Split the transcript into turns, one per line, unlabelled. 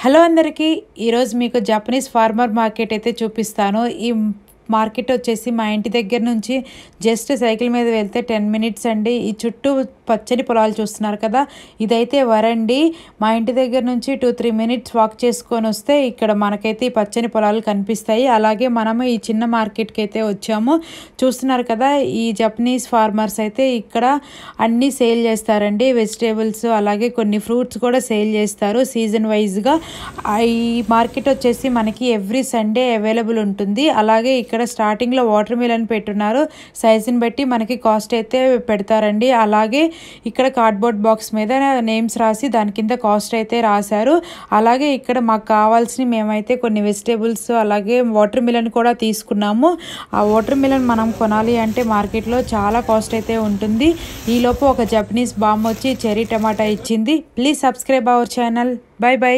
Hello అందరికీ ఈరోజు మీకు జపనీస్ ఫార్మర్ మార్కెట్ అయితే చూపిస్తాను. ఈ మార్కెట్ వచ్చేసి మా ఇంటి దగ్గర నుంచి జస్ట్ సైకిల్ మీద వెళ్తే 10 మినిట్స్ అండి. ఈ చుట్టూ పచ్చని పొలాలు చూస్తున్నారు కదా, ఇదైతే వరండి. మా ఇంటి దగ్గర నుంచి 2-3 మినిట్స్ వాక్ చేసుకొని వస్తే ఇక్కడ మనకైతే ఈ పచ్చని పొలాలు కనిపిస్తాయి. అలాగే మనము ఈ చిన్న మార్కెట్కి అయితే వచ్చాము. చూస్తున్నారు కదా, ఈ జపనీస్ ఫార్మర్స్ అయితే ఇక్కడ అన్నీ సేల్ చేస్తారండి. వెజిటేబుల్స్ అలాగే కొన్ని ఫ్రూట్స్ కూడా సేల్ చేస్తారు సీజన్ వైజ్గా. ఈ మార్కెట్ వచ్చేసి మనకి ఎవ్రీ సండే అవైలబుల్ ఉంటుంది. అలాగే ఇక్కడ స్టార్టింగ్లో వాటర్ మిలన్ పెట్టున్నారు. సైజుని బట్టి మనకి కాస్ట్ అయితే పెడతారండి. అలాగే ఇక్కడ కార్డ్బోర్డ్ బాక్స్ మీద నేమ్స్ రాసి దాని కింద కాస్ట్ అయితే రాశారు. అలాగే ఇక్కడ మాకు కావాల్సిన మేమైతే కొన్ని వెజిటేబుల్స్ అలాగే వాటర్ మిలన్ కూడా తీసుకున్నాము. ఆ వాటర్ మిలన్ మనం కొనాలి అంటే మార్కెట్లో చాలా కాస్ట్ అయితే ఉంటుంది. ఈలోపు ఒక జపనీస్ బామ్ వచ్చి చెర్రీ టమాటా ఇచ్చింది. Please subscribe our channel. By by.